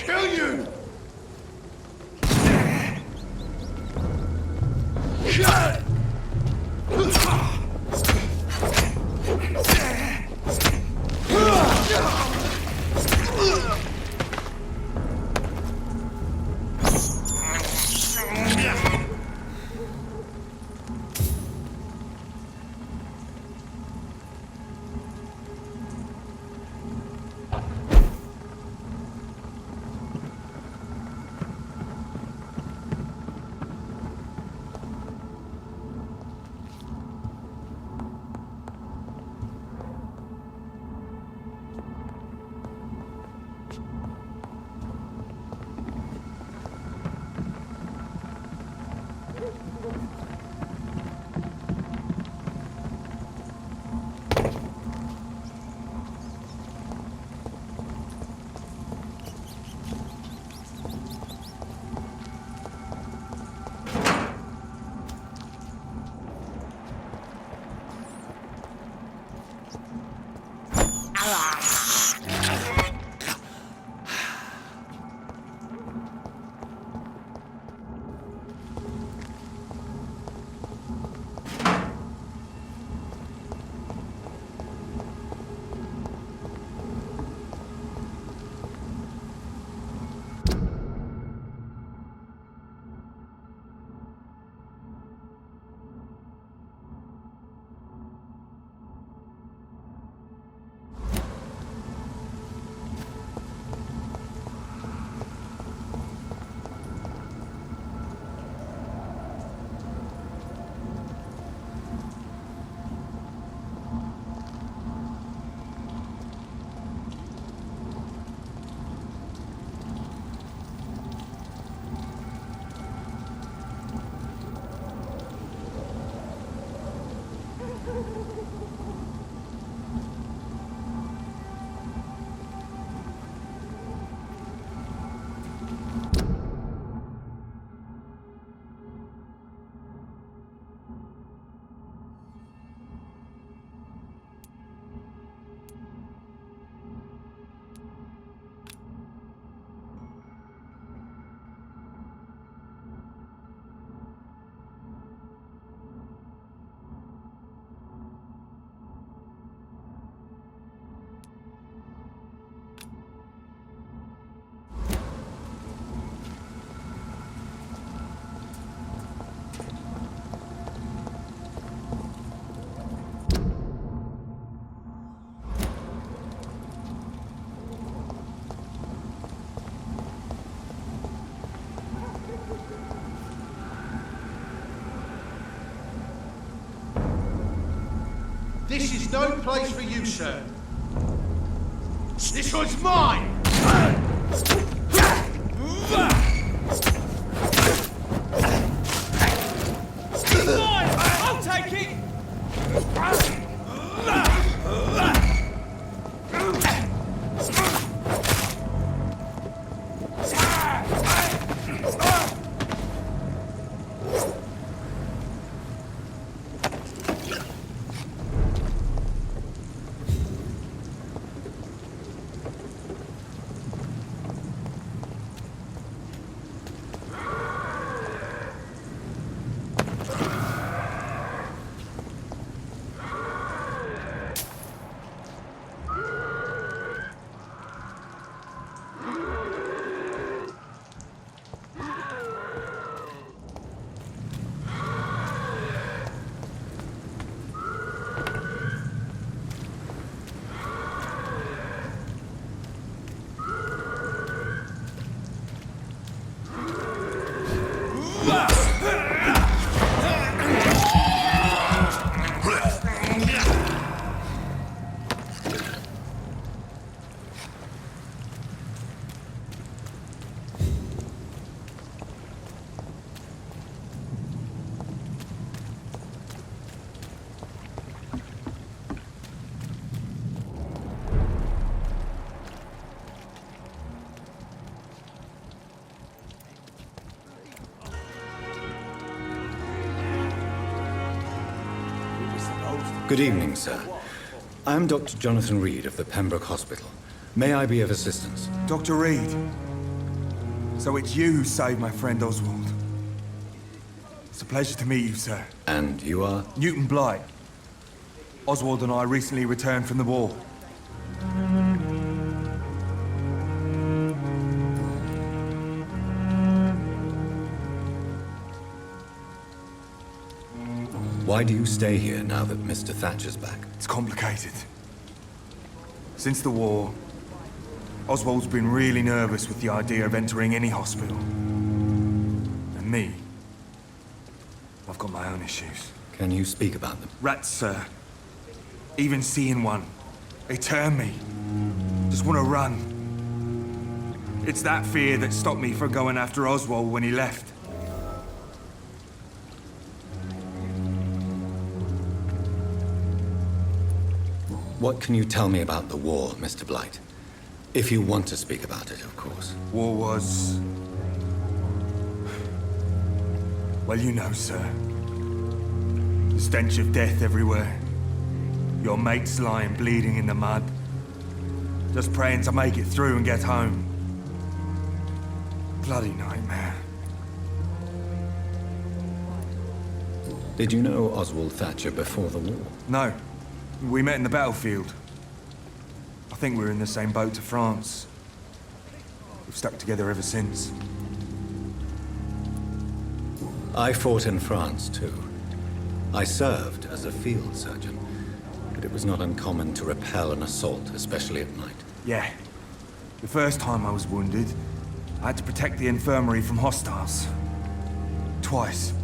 kill you! This is no place for you, sir. This one's mine! It's mine! I'll take it! Good evening, sir. I'm Dr. Jonathan Reed of the Pembroke Hospital. May I be of assistance? Dr. Reed, So it's you who saved my friend Oswald. It's a pleasure to meet you, sir. And you are? Newton Blight. Oswald and I recently returned from the war. Why do you stay here now that Mr. Thatcher's back? It's complicated. Since the war, Oswald's been really nervous with the idea of entering any hospital. And me, I've got my own issues. Can you speak about them? Rats, sir. Even seeing one, they turn me. Just want to run. It's that fear that stopped me from going after Oswald when he left. What can you tell me about the war, Mr. Blight? If you want to speak about it, of course. War was... well, you know, sir. The stench of death everywhere. Your mates lying bleeding in the mud. Just praying to make it through and get home. Bloody nightmare. Did you know Oswald Thatcher before the war? No. We met in the battlefield. I think we were in the same boat to France. We've stuck together ever since. I fought in France, too. I served as a field surgeon, but it was not uncommon to repel an assault, especially at night. Yeah. The first time I was wounded, I had to protect the infirmary from hostiles. Twice.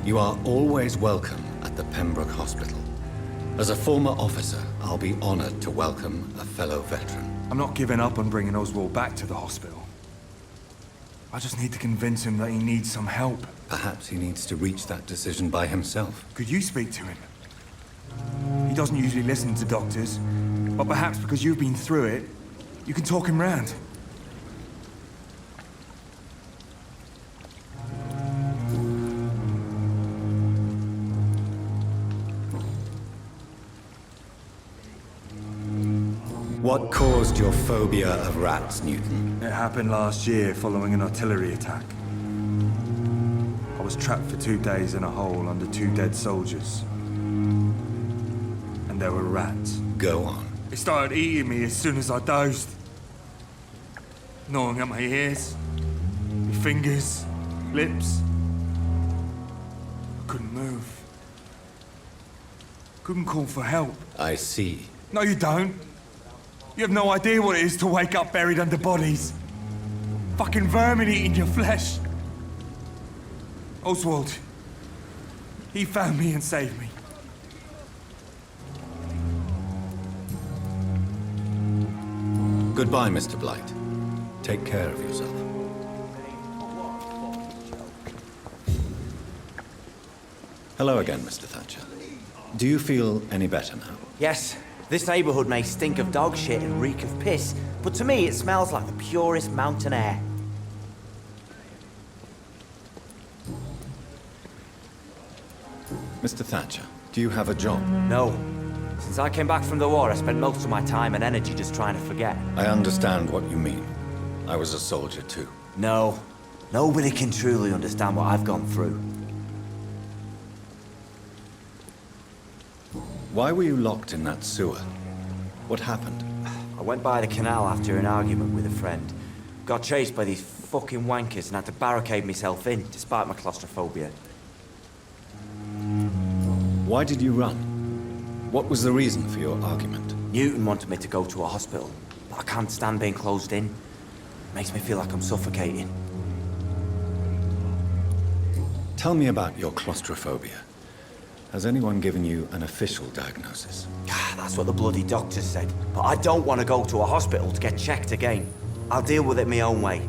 You are always welcome at the Pembroke Hospital. As a former officer, I'll be honored to welcome a fellow veteran. I'm not giving up on bringing Oswald back to the hospital. I just need to convince him that he needs some help. Perhaps he needs to reach that decision by himself. Could you speak to him? He doesn't usually listen to doctors, but perhaps because you've been through it, you can talk him round. What caused your phobia of rats, Newton? It happened last year following an artillery attack. I was trapped for 2 days in a hole under 2 dead soldiers. And there were rats. Go on. They started eating me as soon as I dozed. Gnawing at my ears, my fingers, lips. I couldn't move. Couldn't call for help. I see. No, you don't. You have no idea what it is to wake up buried under bodies. Fucking vermin eating your flesh. Oswald. He found me and saved me. Goodbye, Mr. Blight. Take care of yourself. Hello again, Mr. Thatcher. Do you feel any better now? Yes, this neighborhood may stink of dog shit and reek of piss, but to me it smells like the purest mountain air. Mr. Thatcher, do you have a job? No. Since I came back from the war, I spent most of my time and energy just trying to forget. I understand what you mean. I was a soldier too. No. Nobody can truly understand what I've gone through. Why were you locked in that sewer? What happened? I went by the canal after an argument with a friend. Got chased by these fucking wankers and had to barricade myself in, despite my claustrophobia. Why did you run? What was the reason for your argument? Newton wanted me to go to a hospital, but I can't stand being closed in. Makes me feel like I'm suffocating. Tell me about your claustrophobia. Has anyone given you an official diagnosis? That's what the bloody doctors said. But I don't want to go to a hospital to get checked again. I'll deal with it my own way.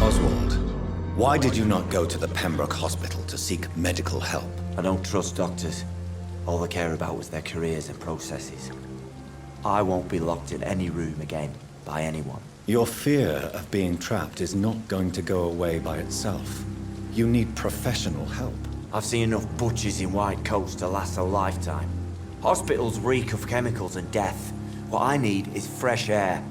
Oswald, why did you not go to the Pembroke Hospital to seek medical help? I don't trust doctors. All they care about was their careers and processes. I won't be locked in any room again by anyone. Your fear of being trapped is not going to go away by itself. You need professional help. I've seen enough butchers in white coats to last a lifetime. Hospitals reek of chemicals and death. What I need is fresh air.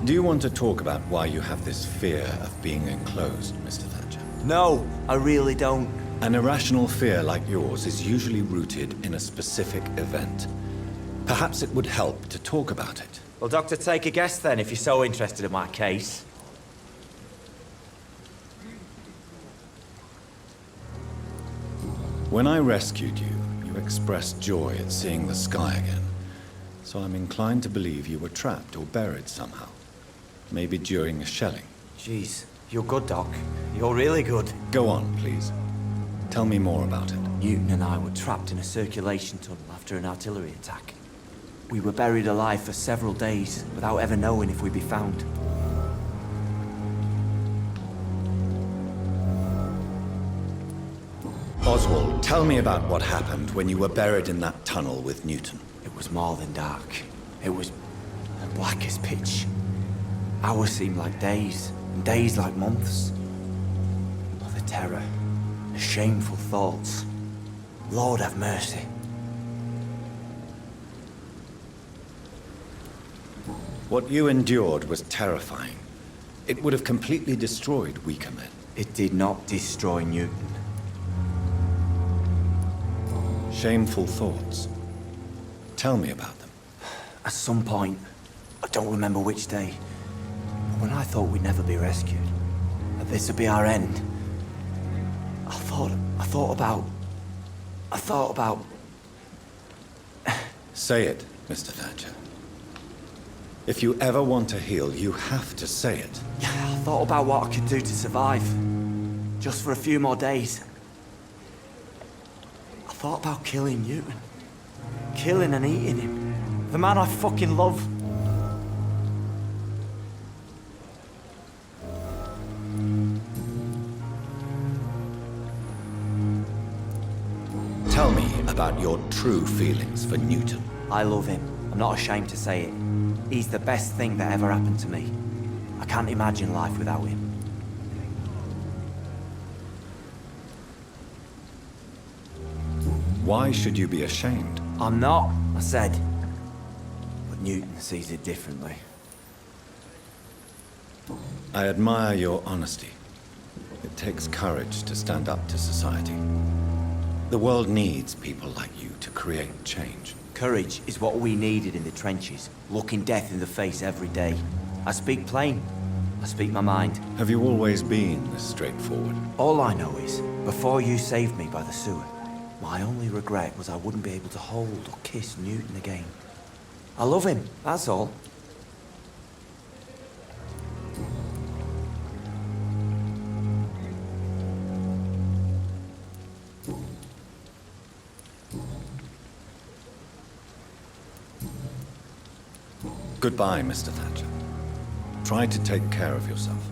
Do you want to talk about why you have this fear of being enclosed, Mr. Thatcher? No, I really don't. An irrational fear like yours is usually rooted in a specific event. Perhaps it would help to talk about it. Well, Doctor, take a guess then, if you're so interested in my case. When I rescued you, you expressed joy at seeing the sky again. So I'm inclined to believe you were trapped or buried somehow. Maybe during a shelling. Jeez, you're good, Doc. You're really good. Go on, please. Tell me more about it. Newton and I were trapped in a circulation tunnel after an artillery attack. We were buried alive for several days without ever knowing if we'd be found. Oswald, tell me about what happened when you were buried in that tunnel with Newton. It was more than dark. It was black as pitch. Hours seemed like days, and days like months. Oh, the terror, the shameful thoughts. Lord have mercy. What you endured was terrifying. It would have completely destroyed weaker men. It did not destroy Newton. Shameful thoughts. Tell me about them. At some point, I don't remember which day, but when I thought we'd never be rescued, that this would be our end, I thought about... Say it, Mr. Thatcher. If you ever want to heal, you have to say it. Yeah, I thought about what I could do to survive. Just for a few more days. I thought about killing Newton. Killing and eating him. The man I fucking love. Tell me about your true feelings for Newton. I love him. I'm not ashamed to say it. He's the best thing that ever happened to me. I can't imagine life without him. Why should you be ashamed? I'm not, I said. But Newton sees it differently. I admire your honesty. It takes courage to stand up to society. The world needs people like you to create change. Courage is what we needed in the trenches, looking death in the face every day. I speak plain. I speak my mind. Have you always been this straightforward? All I know is, before you saved me by the sewer, my only regret was I wouldn't be able to hold or kiss Newton again. I love him, that's all. Goodbye, Mr. Thatcher. Try to take care of yourself.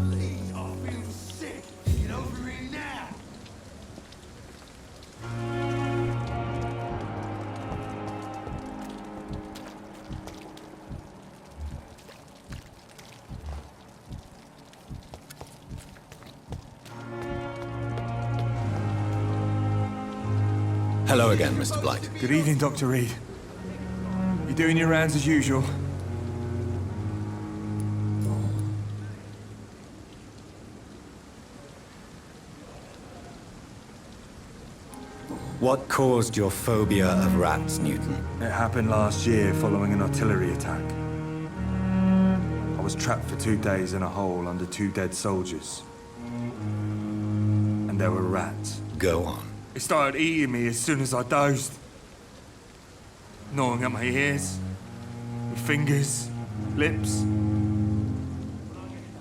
Please, I feel sick. Get over here now. Hello again, Mr. Blight. Good evening, Dr. Reed. You doing your rounds as usual? What caused your phobia of rats, Newton? It happened last year following an artillery attack. I was trapped for 2 days in a hole under 2 dead soldiers. And there were rats. Go on. It started eating me as soon as I dozed. Gnawing at my ears, with fingers, lips.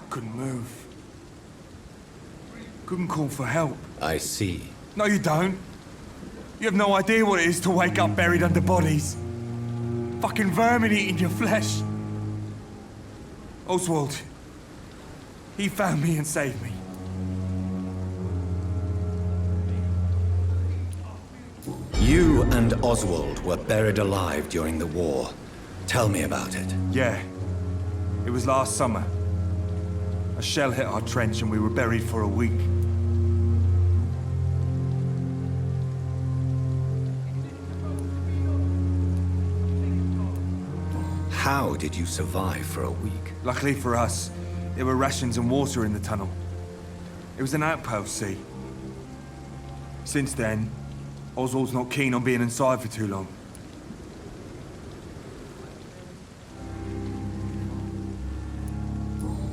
Couldn't move. Couldn't call for help. I see. No, you don't. You have no idea what it is to wake up buried under bodies. Fucking vermin eating your flesh. Oswald, he found me and saved me. You and Oswald were buried alive during the war. Tell me about it. Yeah. It was last summer. A shell hit our trench and we were buried for a week. How did you survive for a week? Luckily for us, there were rations and water in the tunnel. It was an outpost, see. Since then, Oswald's not keen on being inside for too long.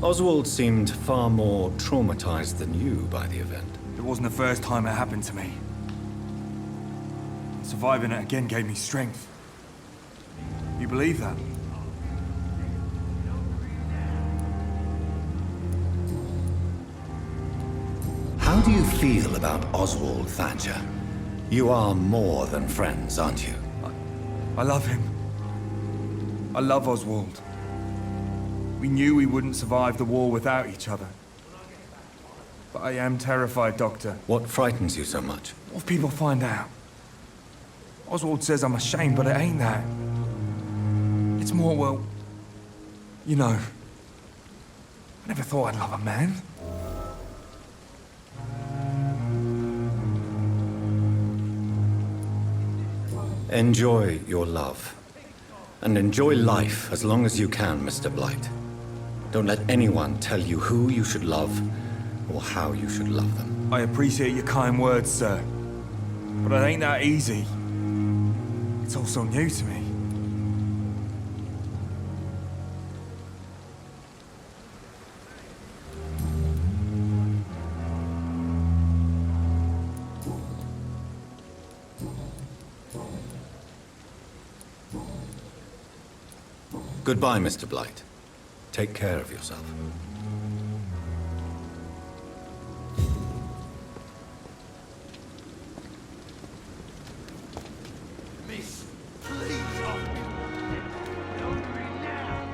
Oswald seemed far more traumatized than you by the event. It wasn't the first time it happened to me. Surviving it again gave me strength. You believe that? How do you feel about Oswald, Thatcher? You are more than friends, aren't you? I love him. I love Oswald. We knew we wouldn't survive the war without each other. But I am terrified, Doctor. What frightens you so much? What if people find out? Oswald says I'm ashamed, but it ain't that. It's more, well, you know, I never thought I'd love a man. Enjoy your love. And enjoy life as long as you can, Mr. Blight. Don't let anyone tell you who you should love or how you should love them. I appreciate your kind words, sir. But it ain't that easy. It's all so new to me. Goodbye, Mr. Blight. Take care of yourself. Miss, please, over it now.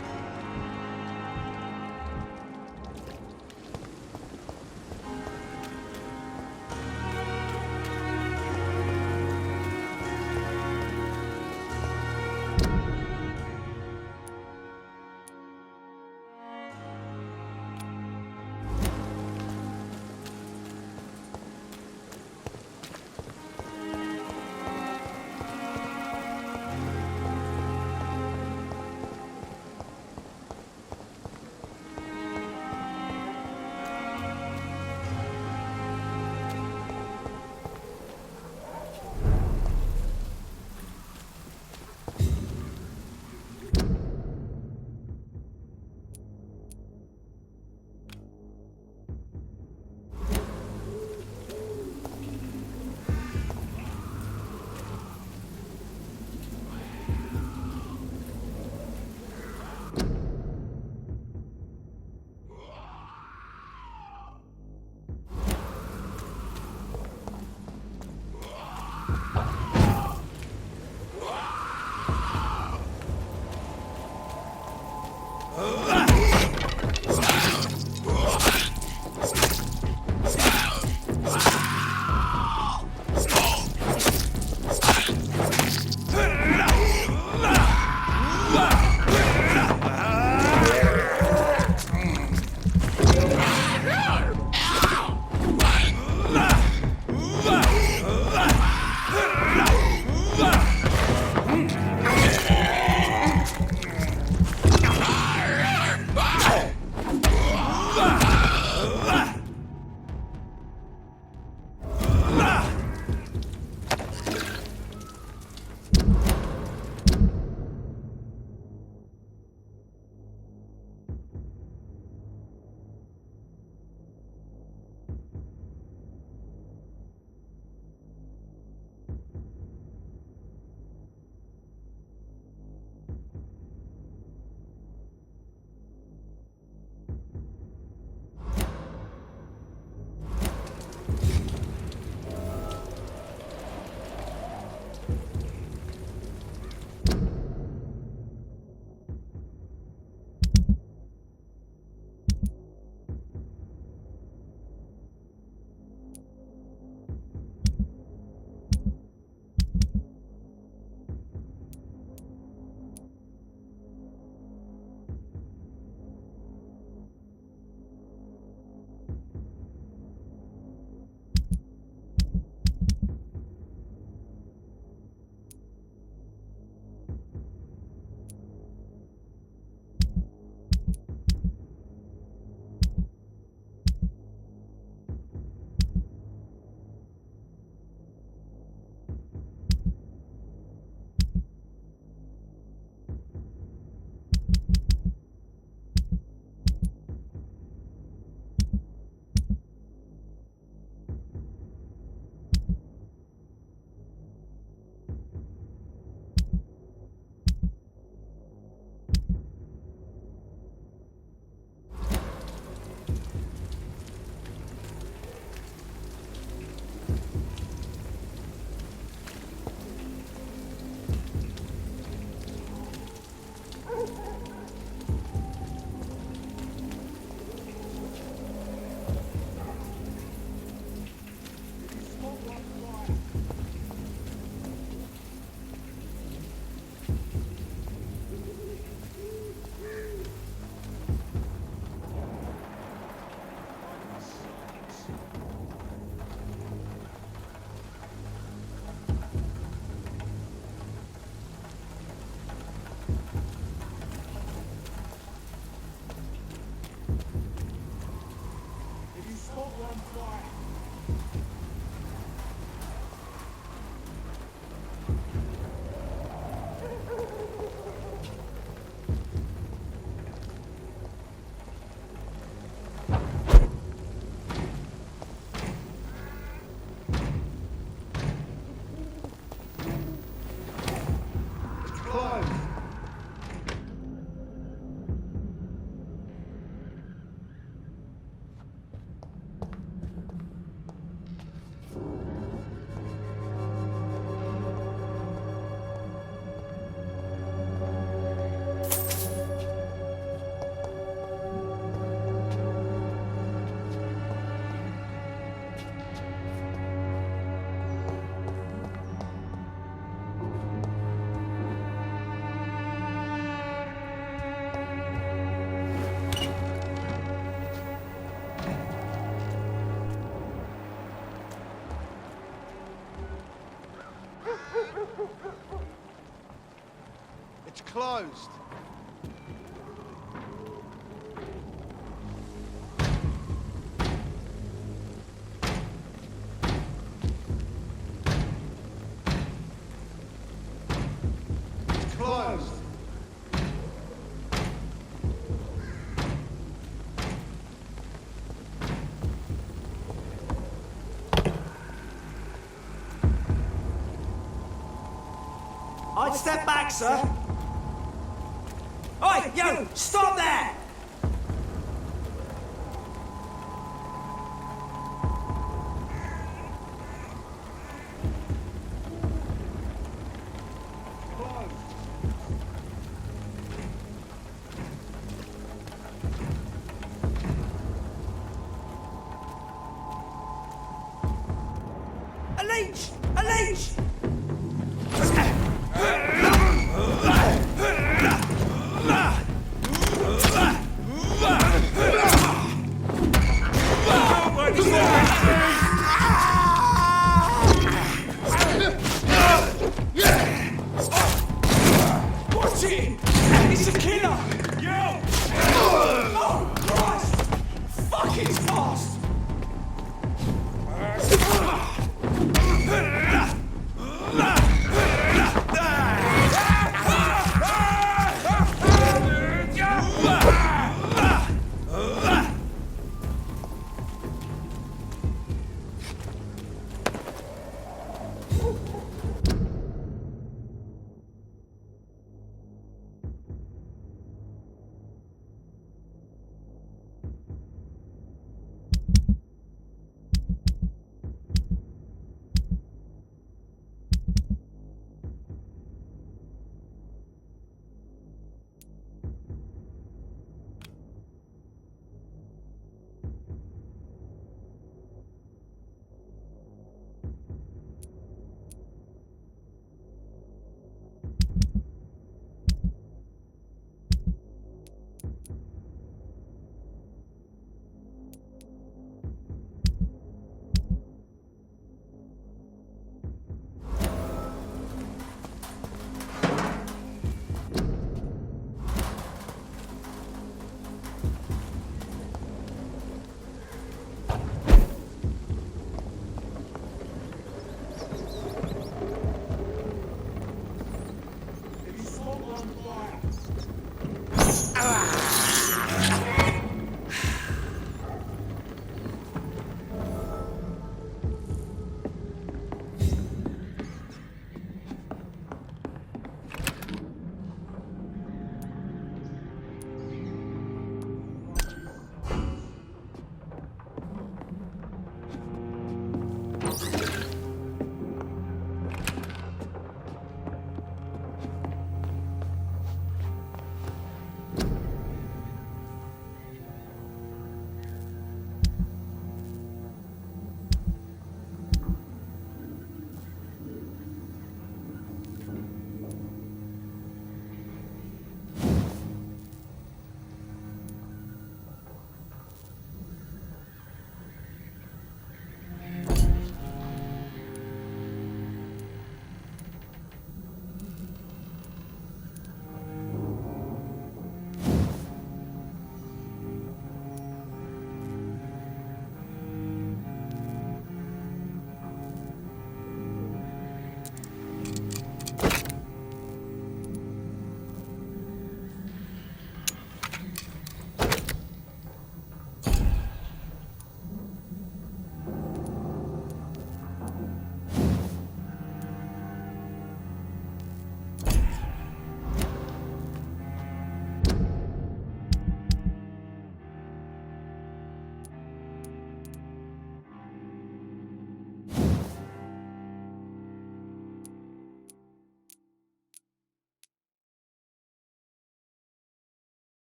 It's closed. It's closed. I'd step back, sir. Oi, yo, stop there! A leech! A leech! Watch it! It's a killer! Yo! Oh, Christ! Fuck, it's fast!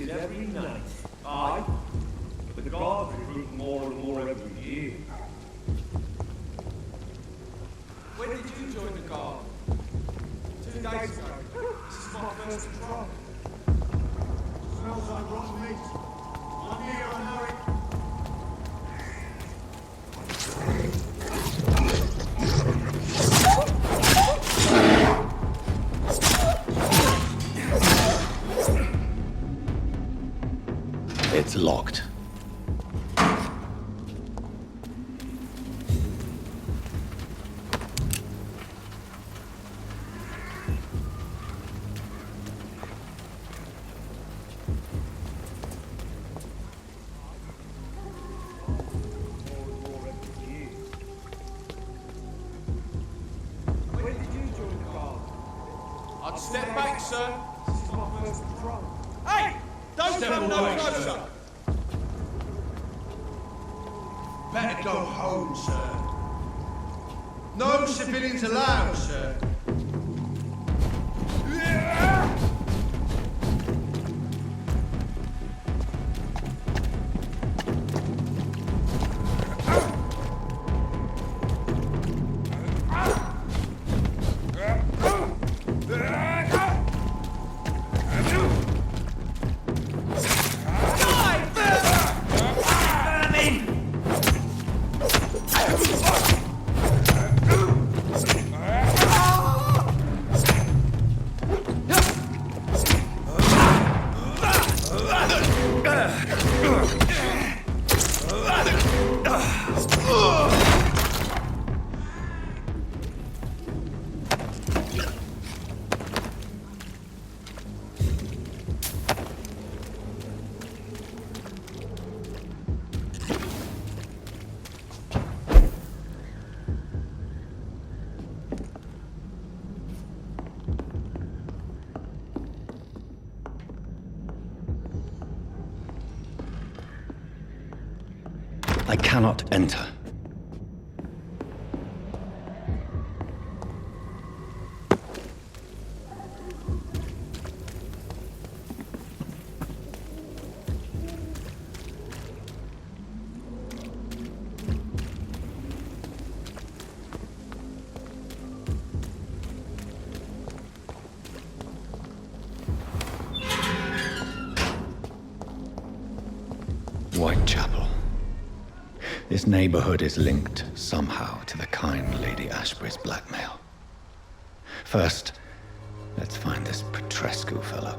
increases every night. Aye. But the guards recruit more and more every year. When did you join the guard? 2 days ago. This is my first patrol. Smells like rotten meat. I'm here, I know it. It's locked. When did you join the guard? I'd step back, sir. This is my first patrol. Hey! Don't come no closer! Better go home, sir. No civilians allowed, sir. I cannot enter. Whitechapel. This neighborhood is linked somehow to the kind Lady Ashbury's blackmail. First, let's find this Petrescu fellow.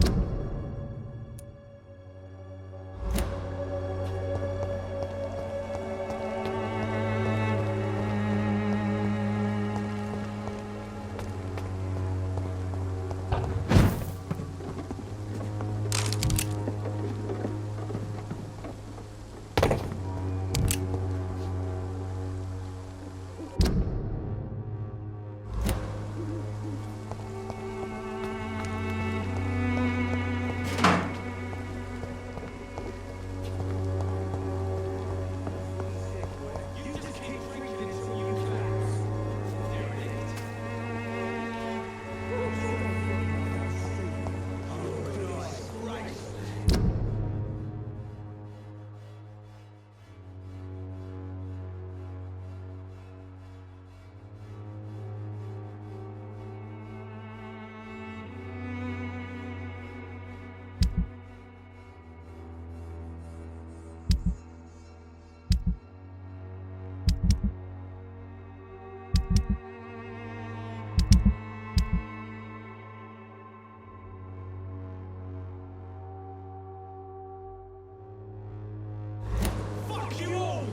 Fuck you all!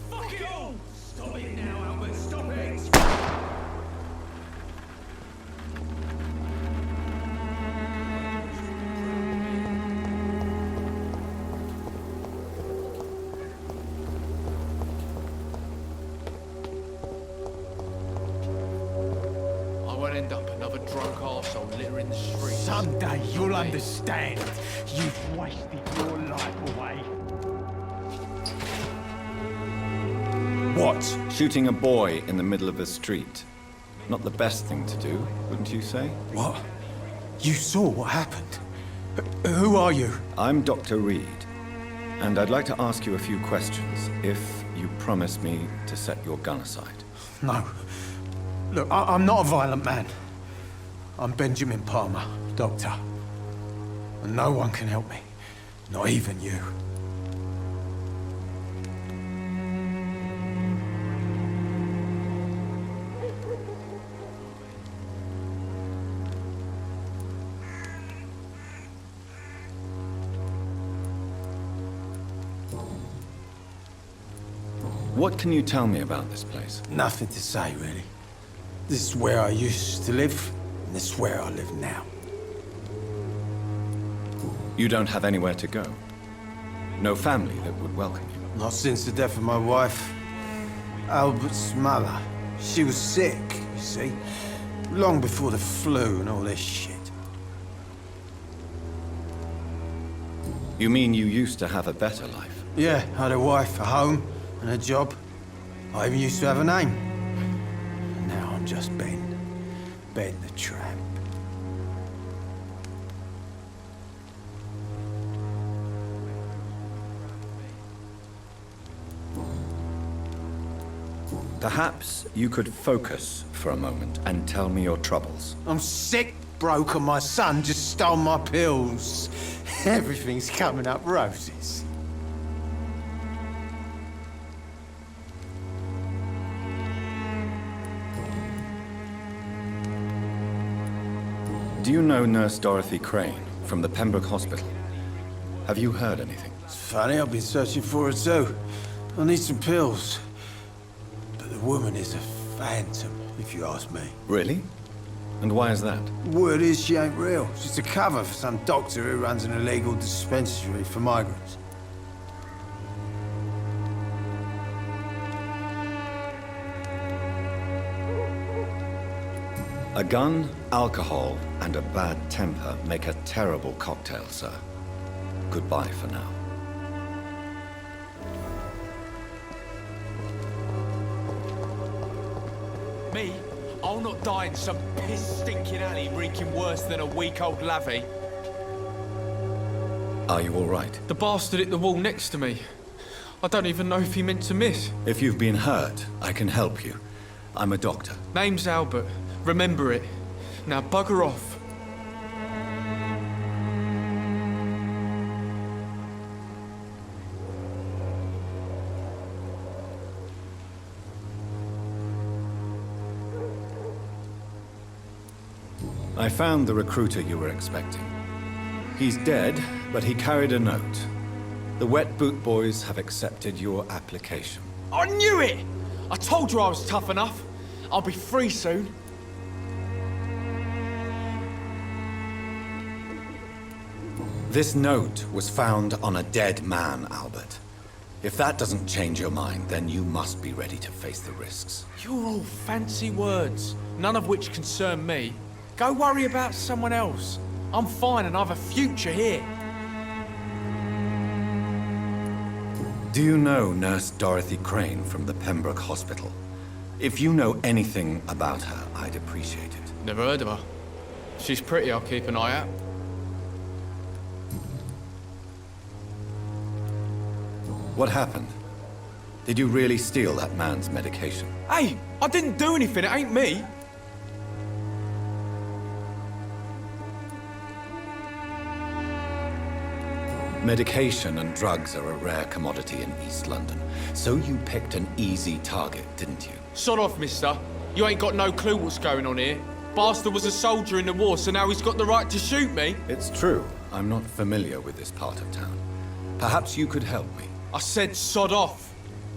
Fuck it all! Stop it now, Albert, stop it! I won't end up another drunk arsehole littering the streets. Someday you'll understand. You've wasted your life away. What? Shooting a boy in the middle of the street. Not the best thing to do, wouldn't you say? What? You saw what happened? Who are you? I'm Dr. Reed, and I'd like to ask you a few questions, if you promise me to set your gun aside. No. Look, I'm not a violent man. I'm Benjamin Palmer, doctor. And no one can help me. Not even you. What can you tell me about this place? Nothing to say, really. This is where I used to live, and this is where I live now. You don't have anywhere to go? No family that would welcome you? Not since the death of my wife, Albert's mother. She was sick, you see. Long before the flu and all this shit. You mean you used to have a better life? Yeah, I had a wife, a home, and a job. I even used to have a name. And now I'm just Ben. Ben the Tramp. Perhaps you could focus for a moment and tell me your troubles. I'm sick, broke, and my son just stole my pills. Everything's coming up roses. Do you know Nurse Dorothy Crane from the Pembroke Hospital? Have you heard anything? It's funny, I've been searching for her too. I need some pills. But the woman is a phantom, if you ask me. Really? And why is that? Word is she ain't real. She's a cover for some doctor who runs an illegal dispensary for migrants. A gun, alcohol, and a bad temper make a terrible cocktail, sir. Goodbye for now. Me? I'll not die in some piss-stinking alley reeking worse than a week-old lavvy. Are you all right? The bastard hit the wall next to me. I don't even know if he meant to miss. If you've been hurt, I can help you. I'm a doctor. Name's Albert. Remember it. Now bugger off. I found the recruiter you were expecting. He's dead, but he carried a note. The Wet Boot Boys have accepted your application. I knew it! I told you I was tough enough. I'll be free soon. This note was found on a dead man, Albert. If that doesn't change your mind, then you must be ready to face the risks. You're all fancy words, none of which concern me. Go worry about someone else. I'm fine and I've a future here. Do you know Nurse Dorothy Crane from the Pembroke Hospital? If you know anything about her, I'd appreciate it. Never heard of her. She's pretty, I'll keep an eye out. What happened? Did you really steal that man's medication? Hey, I didn't do anything, it ain't me. Medication and drugs are a rare commodity in East London, so you picked an easy target, didn't you? Sod off, mister. You ain't got no clue what's going on here. Bastard was a soldier in the war, so now he's got the right to shoot me. It's true. I'm not familiar with this part of town. Perhaps you could help me. I said sod off.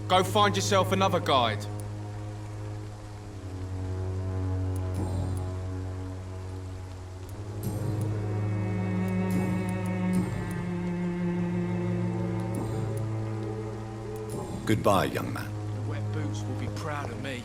Go find yourself another guide. Goodbye, young man. The Wet Boots will be proud of me.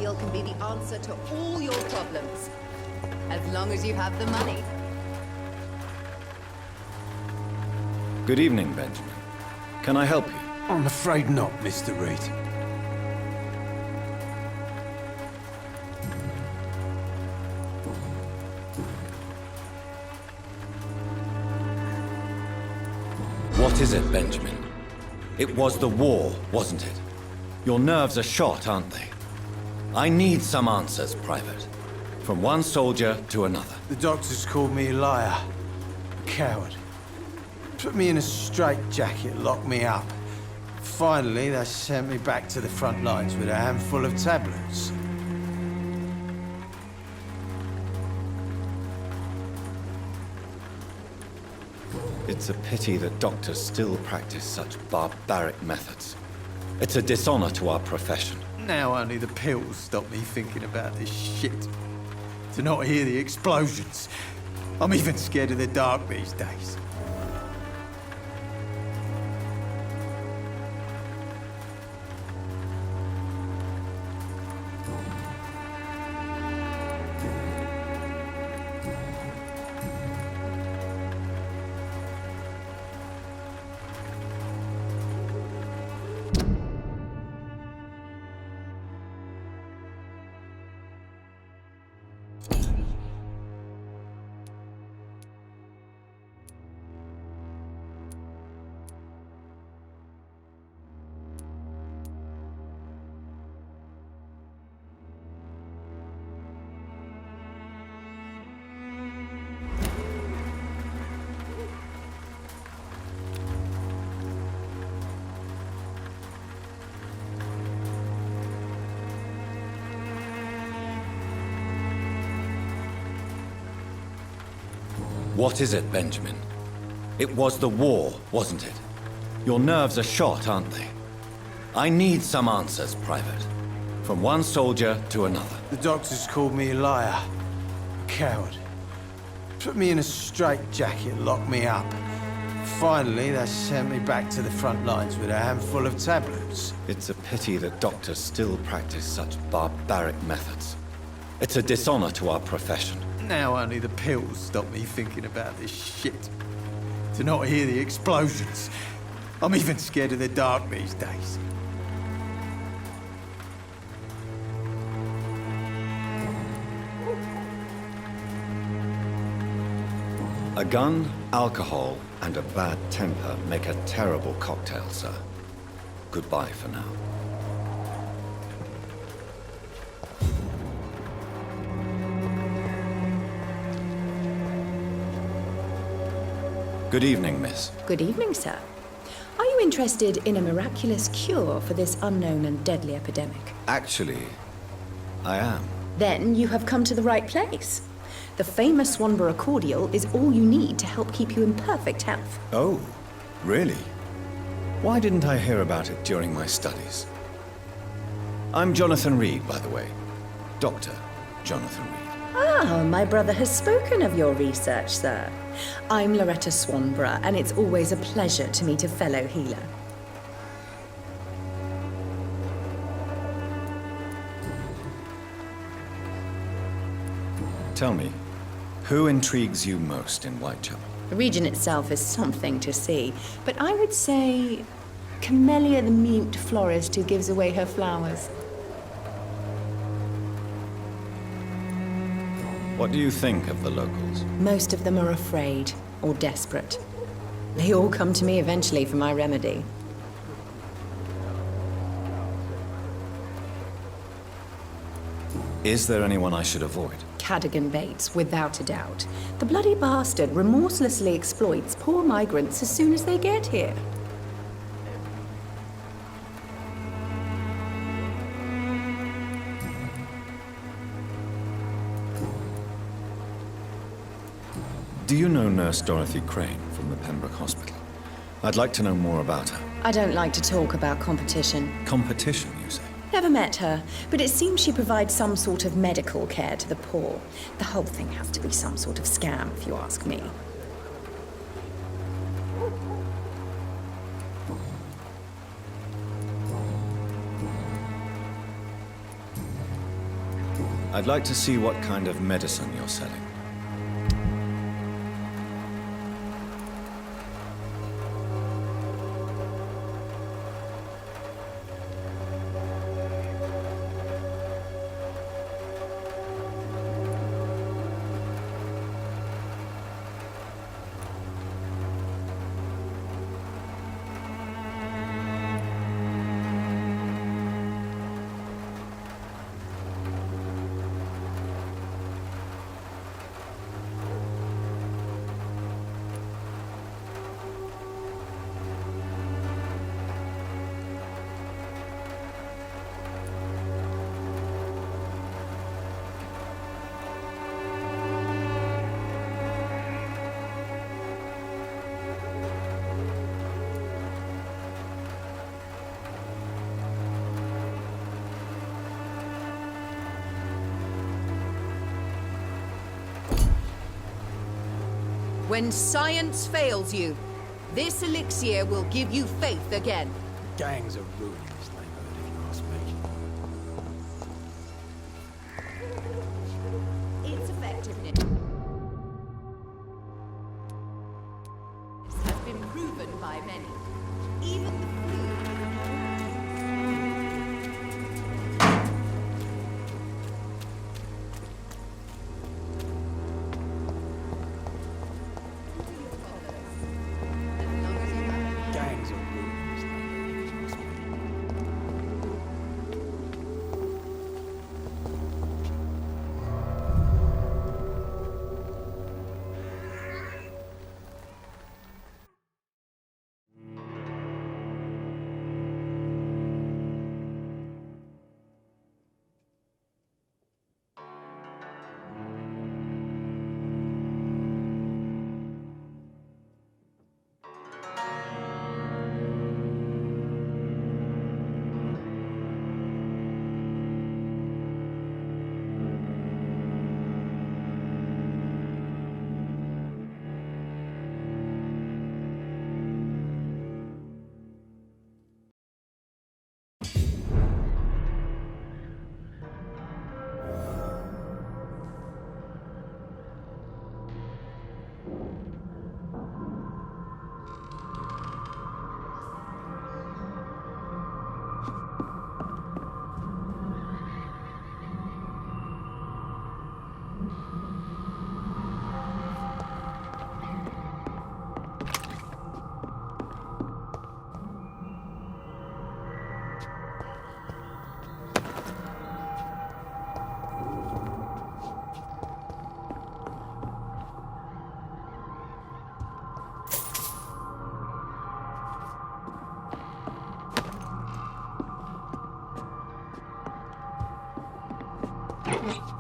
cordial can be the answer to all your problems. As long as you have the money. Good evening, Benjamin. Can I help you? I'm afraid not, Mr. Reed. What is it, Benjamin? It was the war, wasn't it? Your nerves are shot, aren't they? I need some answers, Private. From one soldier to another. The doctors called me a liar, a coward. Put me in a straitjacket, locked me up. Finally, they sent me back to the front lines with a handful of tablets. It's a pity that doctors still practice such barbaric methods. It's a dishonor to our profession. Now only the pills stop me thinking about this shit. To not hear the explosions. I'm even scared of the dark these days. What is it, Benjamin? It was the war, wasn't it? Your nerves are shot, aren't they? I need some answers, Private. From one soldier to another. The doctors called me a liar, a coward. Put me in a straitjacket, locked me up. Finally, they sent me back to the front lines with a handful of tablets. It's a pity that doctors still practice such barbaric methods. It's a dishonor to our profession. Now only the pills stop me thinking about this shit. To not hear the explosions. I'm even scared of the dark these days. A gun, alcohol, and a bad temper make a terrible cocktail, sir. Goodbye for now. Good evening, miss. Good evening, sir. Are you interested in a miraculous cure for this unknown and deadly epidemic? Actually, I am. Then you have come to the right place. The famous Swanborough cordial is all you need to help keep you in perfect health. Oh, really? Why didn't I hear about it during my studies? I'm Jonathan Reed, by the way. Dr. Jonathan Reed. Ah, my brother has spoken of your research, sir. I'm Loretta Swanborough, and it's always a pleasure to meet a fellow healer. Tell me, who intrigues you most in Whitechapel? The region itself is something to see, but I would say Camellia the mute florist who gives away her flowers. What do you think of the locals? Most of them are afraid or desperate. They all come to me eventually for my remedy. Is there anyone I should avoid? Cadogan Bates, without a doubt. The bloody bastard remorselessly exploits poor migrants as soon as they get here. Do you know Nurse Dorothy Crane from the Pembroke Hospital? I'd like to know more about her. I don't like to talk about competition. Competition, you say? Never met her, but it seems she provides some sort of medical care to the poor. The whole thing has to be some sort of scam, if you ask me. I'd like to see what kind of medicine you're selling. When science fails you, this elixir will give you faith again. Gangs are ruining this neighborhood, if you ask me. Its effectiveness has been proven by many. Even the flu. Gangs are ruining this neighborhood, if you ask me. Thank you.